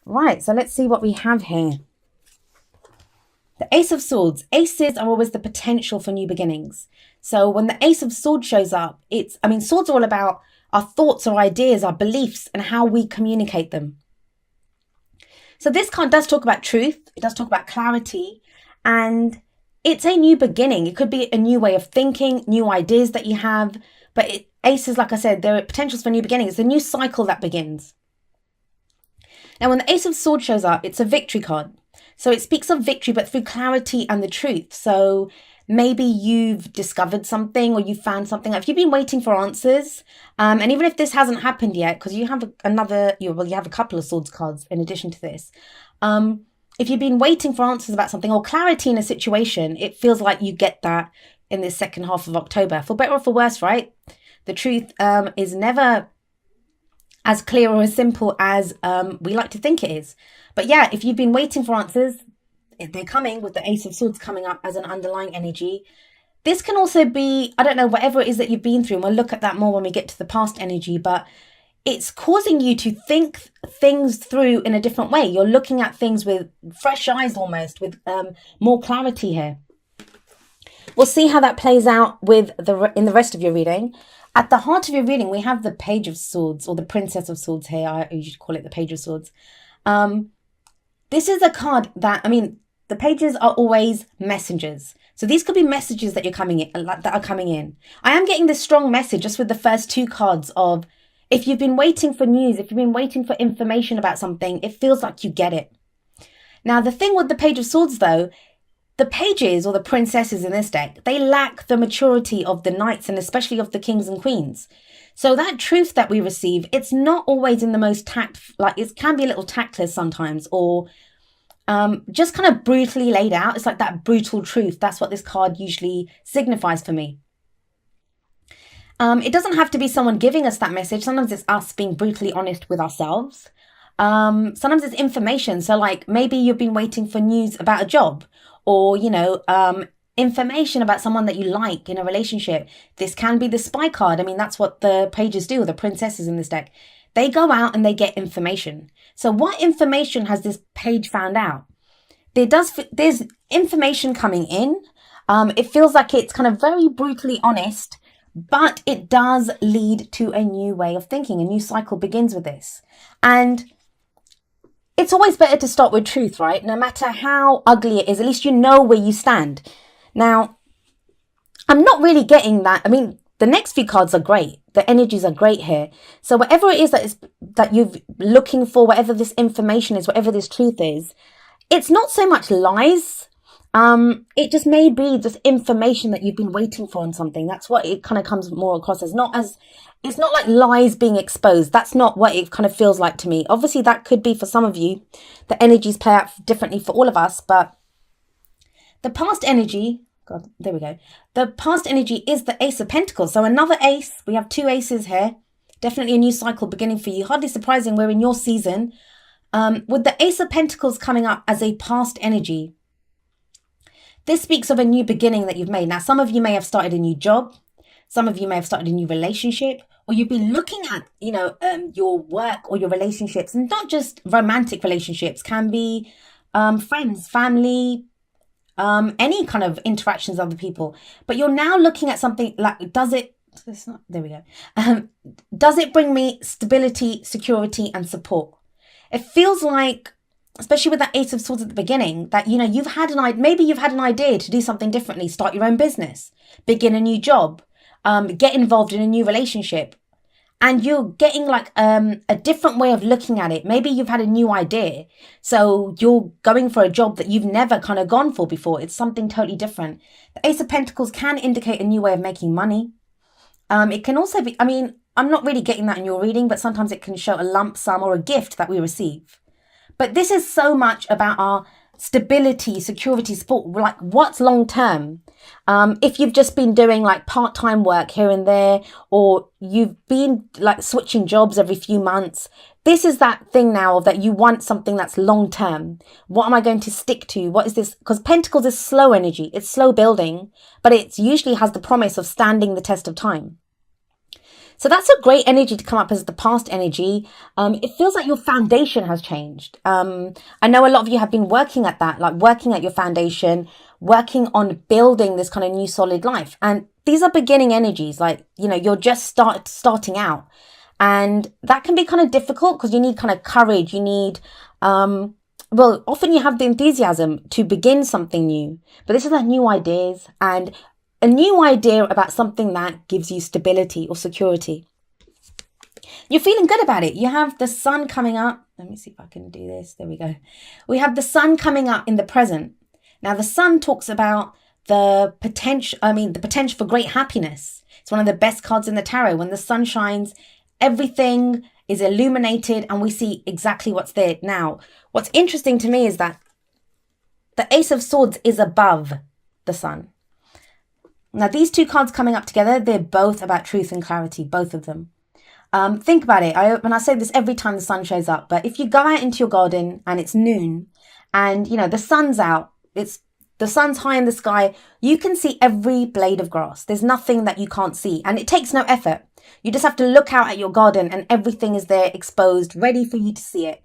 Right, so let's see what we have here. The Ace of Swords. Aces are always the potential for new beginnings. So when the Ace of Swords shows up, swords are all about our thoughts, our ideas, our beliefs, and how we communicate them. So this card does talk about truth. It does talk about clarity, and it's a new beginning. It could be a new way of thinking, new ideas that you have. But aces, like I said, there are potentials for new beginnings. It's a new cycle that begins. Now, when the Ace of Swords shows up, it's a victory card. So it speaks of victory, but through clarity and the truth. So maybe you've discovered something or you found something. If you've been waiting for answers, and even if this hasn't happened yet, because you have you have a couple of swords cards in addition to this. If you've been waiting for answers about something or clarity in a situation, it feels like you get that in this second half of October. For better or for worse, right? The truth is never as clear or as simple as we like to think it is. But yeah, if you've been waiting for answers, they're coming with the Ace of Swords coming up as an underlying energy. This can also be, I don't know, whatever it is that you've been through. And we'll look at that more when we get to the past energy. But it's causing you to think things through in a different way. You're looking at things with fresh eyes almost, with more clarity here. We'll see how that plays out in the rest of your reading. At the heart of your reading, we have the Page of Swords, or the Princess of Swords here. I usually call it the Page of Swords. This is a card that, the pages are always messengers. So these could be messages that are coming in. I am getting this strong message just with the first two cards of, if you've been waiting for news, if you've been waiting for information about something, it feels like you get it. Now, the thing with the Page of Swords, though, the pages, or the princesses in this deck, they lack the maturity of the knights and especially of the kings and queens. So that truth that we receive, it's not always in the most it can be a little tactless sometimes, or just kind of brutally laid out. It's like that brutal truth. That's what this card usually signifies for me. It doesn't have to be someone giving us that message. Sometimes it's us being brutally honest with ourselves. Sometimes it's information. So like maybe you've been waiting for news about a job, or, information about someone that you like in a relationship. This can be the spy card. That's what the pages do, the princesses in this deck. They go out and they get information. So what information has this page found out? There's information coming in. It feels like it's kind of very brutally honest, but it does lead to a new way of thinking. A new cycle begins with this. And it's always better to start with truth, right? No matter how ugly it is, at least you know where you stand. Now, I'm not really getting that. The next few cards are great. The energies are great here. So whatever it is that you're looking for, whatever this information is, whatever this truth is, it's not so much lies. It just may be just information that you've been waiting for on something. That's what it kind of comes more across as. It's not like lies being exposed. That's not what it kind of feels like to me. Obviously, that could be for some of you. The energies play out differently for all of us. But the past energy, God, there we go. The past energy is the Ace of Pentacles. So another ace. We have two aces here. Definitely a new cycle beginning for you. Hardly surprising we're in your season. With the Ace of Pentacles coming up as a past energy, this speaks of a new beginning that you've made. Now, some of you may have started a new job. Some of you may have started a new relationship, or you've been looking at, your work or your relationships, and not just romantic relationships, can be friends, family, any kind of interactions with other people. But you're now looking at something like, does it bring me stability, security, and support? It feels like, especially with that Ace of Swords at the beginning, that, maybe you've had an idea to do something differently, start your own business, begin a new job, get involved in a new relationship, and you're getting like a different way of looking at it. Maybe you've had a new idea, so you're going for a job that you've never kind of gone for before. It's something totally different. The Ace of Pentacles can indicate a new way of making money. It can also be, I'm not really getting that in your reading, but sometimes it can show a lump sum or a gift that we receive. But this is so much about our stability, security, support, like what's long term. If you've just been doing like part-time work here and there, or you've been like switching jobs every few months, this is that thing now that you want something that's long term. What am I going to stick to? What is this? Because Pentacles is slow energy. It's slow building, but it usually has the promise of standing the test of time. So that's a great energy to come up as the past energy. It feels like your foundation has changed. I know a lot of you have been working at that, like working at your foundation, working on building this kind of new solid life. And these are beginning energies, like, you know, you're just starting out. And that can be kind of difficult because you need kind of courage. You need, well, often you have the enthusiasm to begin something new, but this is like new ideas and a new idea about something that gives you stability or security. You're feeling good about it. You have the sun coming up. Let me see if I can do this. There we go. We have the sun coming up in the present. Now, the sun talks about the potential for great happiness. It's one of the best cards in the tarot. When the sun shines, everything is illuminated and we see exactly what's there. Now, what's interesting to me is that the Ace of Swords is above the sun. Now, these two cards coming up together, they're both about truth and clarity, both of them. Think about it. And I say this every time the sun shows up, but if you go out into your garden and it's noon and, you know, the sun's out, the sun's high in the sky, you can see every blade of grass. There's nothing that you can't see, and it takes no effort. You just have to look out at your garden and everything is there exposed, ready for you to see it.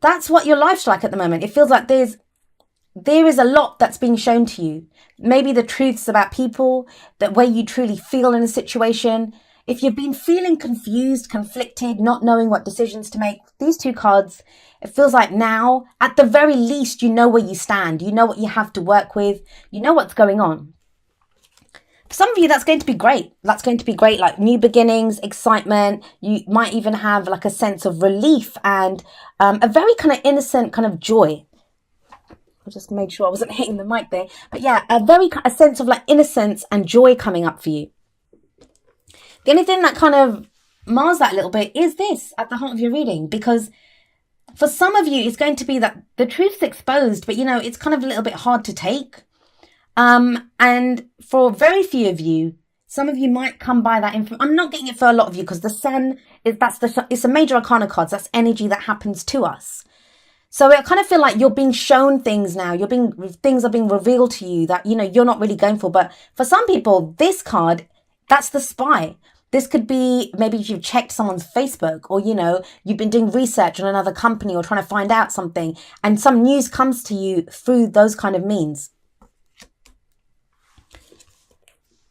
That's what your life's like at the moment. It feels like there is a lot that's being shown to you. Maybe the truths about people, the way you truly feel in a situation. If you've been feeling confused, conflicted, not knowing what decisions to make, these two cards, it feels like now, at the very least, you know where you stand. You know what you have to work with. You know what's going on. For some of you, that's going to be great. That's going to be great, like new beginnings, excitement. You might even have like a sense of relief and a very kind of innocent kind of joy. I just made sure I wasn't hitting the mic there. But yeah, a sense of like innocence and joy coming up for you. The only thing that kind of mars that a little bit is this at the heart of your reading, because for some of you, it's going to be that the truth's exposed, but you know, it's kind of a little bit hard to take. And for very few of you, some of you might come by that info. I'm not getting it for a lot of you because the sun it's a major arcana card. So that's energy that happens to us. So I kind of feel like you're being shown things now. Things are being revealed to you that, you know, you're not really going for. But for some people, this card, that's the spy. This could be maybe if you've checked someone's Facebook, or, you know, you've been doing research on another company or trying to find out something and some news comes to you through those kind of means.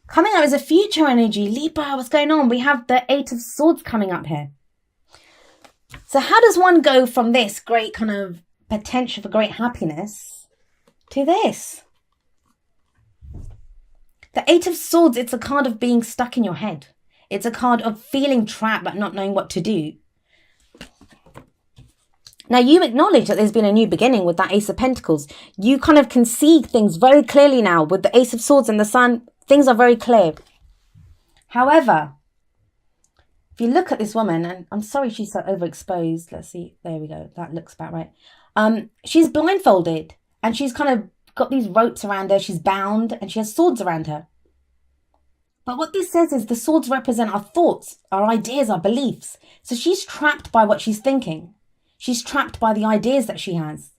Coming up is a future energy. Libra, what's going on? We have the Eight of Swords coming up here. So how does one go from this great kind of potential for great happiness to this? The Eight of Swords, it's a card of being stuck in your head. It's a card of feeling trapped but not knowing what to do. Now, you acknowledge that there's been a new beginning with that Ace of Pentacles. You kind of can see things very clearly now with the Ace of Swords and the Sun. Things are very clear. However, if you look at this woman, and I'm sorry she's so overexposed. Let's see. There we go. That looks about right. She's blindfolded and she's kind of got these ropes around her. She's bound and she has swords around her. But what this says is the swords represent our thoughts, our ideas, our beliefs. So she's trapped by what she's thinking. She's trapped by the ideas that she has.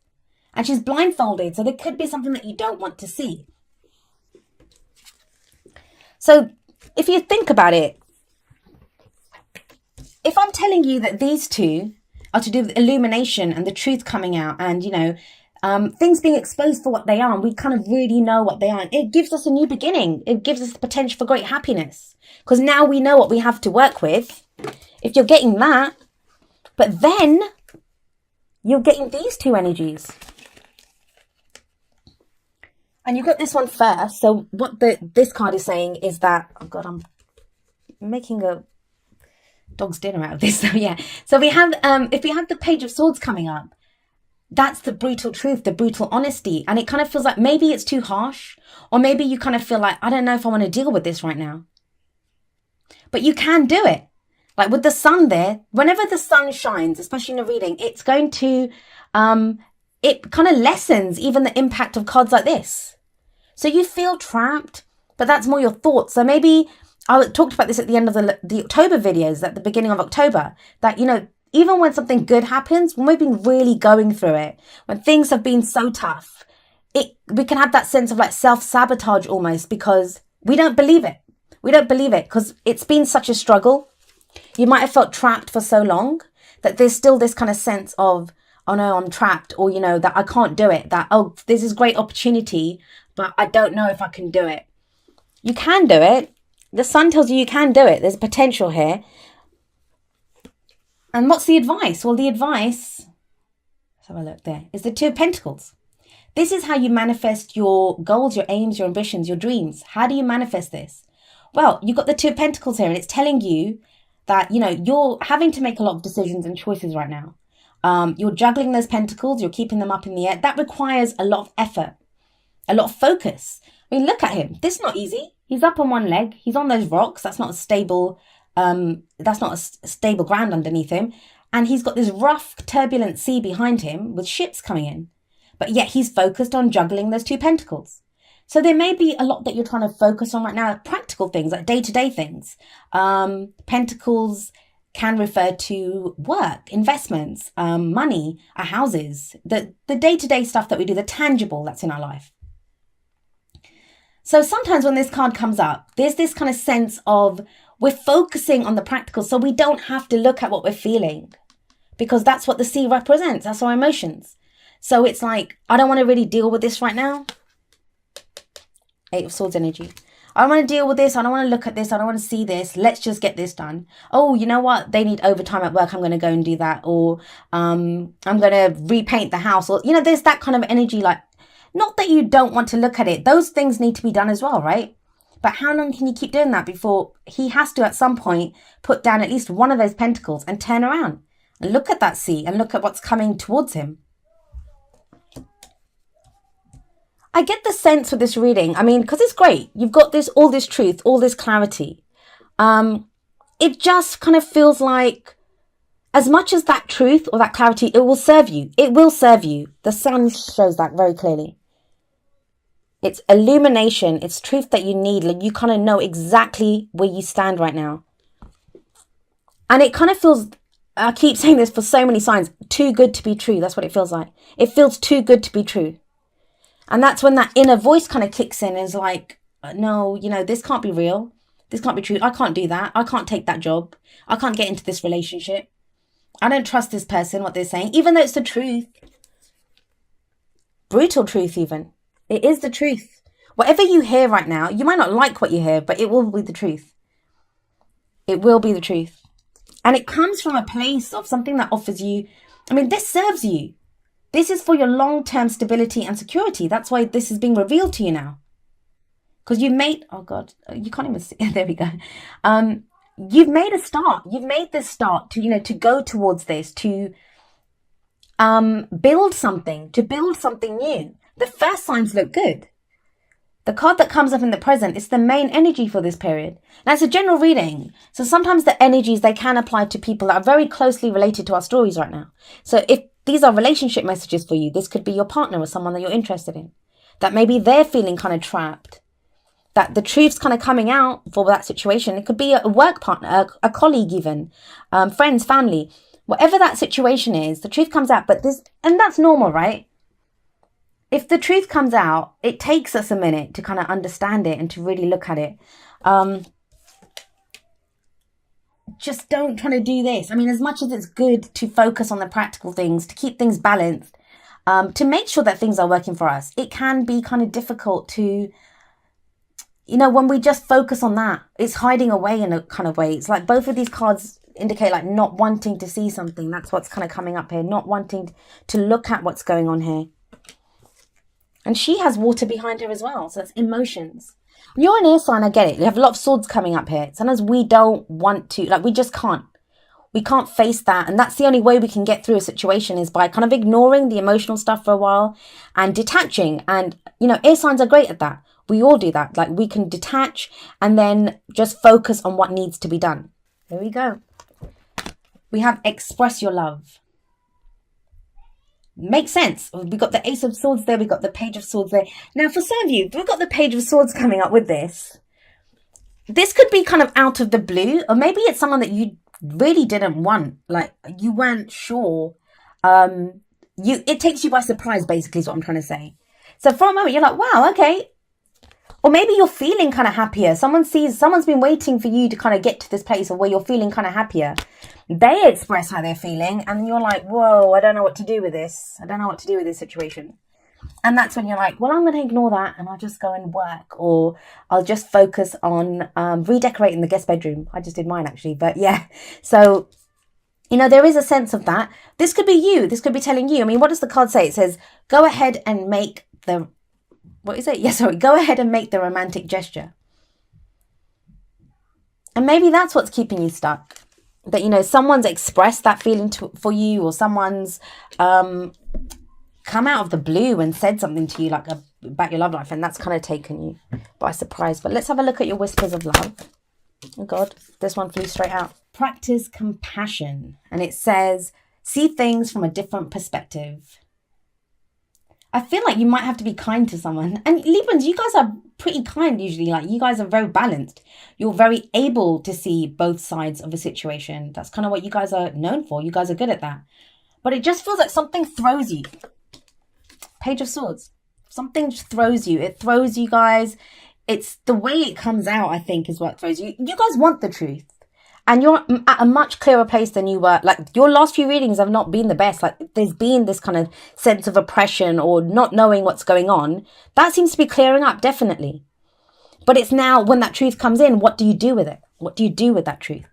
And she's blindfolded. So there could be something that you don't want to see. So if you think about it, if I'm telling you that these two are to do with illumination and the truth coming out and, you know, things being exposed for what they are, and we kind of really know what they are, it gives us a new beginning. It gives us the potential for great happiness because now we know what we have to work with. If you're getting that, but then you're getting these two energies. And you got this one first. So what this card is saying is that, oh God, I'm making a dog's dinner out of this. So yeah. So we have, if we have the Page of Swords coming up, that's the brutal truth, the brutal honesty. And it kind of feels like maybe it's too harsh, or maybe you kind of feel like, I don't know if I want to deal with this right now. But you can do it. Like with the sun there, whenever the sun shines, especially in a reading, it's going to, it kind of lessens even the impact of cards like this. So you feel trapped, but that's more your thoughts. So maybe I talked about this at the end of the October videos, at the beginning of October, that, you know, even when something good happens, when we've been really going through it, when things have been so tough, we can have that sense of like self-sabotage almost because we don't believe it. We don't believe it because it's been such a struggle. You might have felt trapped for so long that there's still this kind of sense of, oh no, I'm trapped, or, that I can't do it, that, oh, this is great opportunity, but I don't know if I can do it. You can do it. The sun tells you can do it. There's potential here. And what's the advice? Well, the advice, let's have a look there, is the Two of Pentacles. This is how you manifest your goals, your aims, your ambitions, your dreams. How do you manifest this? Well, you've got the Two of Pentacles here, and it's telling you that, you're having to make a lot of decisions and choices right now. You're juggling those pentacles. You're keeping them up in the air. That requires a lot of effort, a lot of focus. I mean, look at him. This is not easy. He's up on one leg. He's on those rocks. That's not a stable ground underneath him. And he's got this rough, turbulent sea behind him with ships coming in. But yet he's focused on juggling those two pentacles. So there may be a lot that you're trying to focus on right now, practical things, like day-to-day things. Pentacles can refer to work, investments, money, our houses, the day-to-day stuff that we do, the tangible that's in our life. So sometimes when this card comes up, there's this kind of sense of we're focusing on the practical, so we don't have to look at what we're feeling, because that's what the sea represents. That's our emotions. So it's like, I don't want to really deal with this right now. Eight of Swords energy. I don't want to deal with this. I don't want to look at this. I don't want to see this. Let's just get this done. Oh, you know what? They need overtime at work. I'm going to go and do that. Or I'm going to repaint the house. Or, there's that kind of energy. Like, not that you don't want to look at it. Those things need to be done as well, right? But how long can you keep doing that before he has to, at some point, put down at least one of those pentacles and turn around and look at that sea and look at what's coming towards him? I get the sense with this reading, because it's great. You've got all this truth, all this clarity. It just kind of feels like, as much as that truth or that clarity, it will serve you. It will serve you. The sun shows that very clearly. It's illumination. It's truth that you need. Like, you kind of know exactly where you stand right now. And it kind of feels, I keep saying this for so many signs, too good to be true. That's what it feels like. It feels too good to be true. And that's when that inner voice kind of kicks in and is like, no, this can't be real. This can't be true. I can't do that. I can't take that job. I can't get into this relationship. I don't trust this person, what they're saying, even though it's the truth. Brutal truth even. It is the truth. Whatever you hear right now, you might not like what you hear, but it will be the truth. It will be the truth. And it comes from a place of something that offers you, this serves you. This is for your long-term stability and security. That's why this is being revealed to you now. Because you've made, oh God, you can't even see, there we go. You've made a start. You've made this start to go towards this, to build something new. The first signs look good. The card that comes up in the present is the main energy for this period. Now, it's a general reading. So sometimes the energies, they can apply to people that are very closely related to our stories right now. So if these are relationship messages for you, this could be your partner or someone that you're interested in, that maybe they're feeling kind of trapped, that the truth's kind of coming out for that situation. It could be a work partner, a colleague even, friends, family, whatever that situation is, the truth comes out. And that's normal, right? If the truth comes out, it takes us a minute to kind of understand it and to really look at it. Just don't try to do this. As much as it's good to focus on the practical things, to keep things balanced, to make sure that things are working for us, it can be kind of difficult to, when we just focus on that, it's hiding away in a kind of way. It's like both of these cards indicate like not wanting to see something. That's what's kind of coming up here, not wanting to look at what's going on here. And she has water behind her as well. So that's emotions. You're an air sign, I get it. You have a lot of swords coming up here. Sometimes we don't want to, we just can't. We can't face that. And that's the only way we can get through a situation, is by kind of ignoring the emotional stuff for a while and detaching. And, air signs are great at that. We all do that. Like, we can detach and then just focus on what needs to be done. There we go. We have express your love. Makes sense. We've got the Ace of Swords there. We've got the Page of Swords there. Now, for some of you, we've got the Page of Swords coming up with this. This could be kind of out of the blue, or maybe it's someone that you really didn't want. Like, you weren't sure. It takes you by surprise, basically, is what I'm trying to say. So for a moment, you're like, wow, okay. Or maybe you're feeling kind of happier. Someone's been waiting for you to kind of get to this place of where you're feeling kind of happier. They express how they're feeling, and you're like, whoa, I don't know what to do with this. I don't know what to do with this situation. And that's when you're like, well, I'm going to ignore that and I'll just go and work, or I'll just focus on redecorating the guest bedroom. I just did mine actually, but yeah. So, you know, there is a sense of that. This could be you. This could be telling you. I mean, what does the card say? It says, go ahead and make the, what is it? Yeah, sorry. Go ahead and make the romantic gesture. And maybe that's what's keeping you stuck. That, you know, someone's expressed that feeling for you, or someone's come out of the blue and said something to you like about your love life, and that's kind of taken you by surprise. But let's have a look at your whispers of love. Oh God, this one flew straight out. Practice compassion. And it says, see things from a different perspective. I feel like you might have to be kind to someone. And Librans, you guys are pretty kind usually. Like, you guys are very balanced. You're very able to see both sides of a situation. That's kind of what you guys are known for. You guys are good at that. But it just feels like something throws you. Page of Swords. Something just throws you. It throws you guys. It's the way it comes out, I think, is what throws you. You guys want the truth. And you're at a much clearer place than you were. Like, your last few readings have not been the best. Like, there's been this kind of sense of oppression or not knowing what's going on. That seems to be clearing up, definitely. But it's now, when that truth comes in, what do you do with it? What do you do with that truth?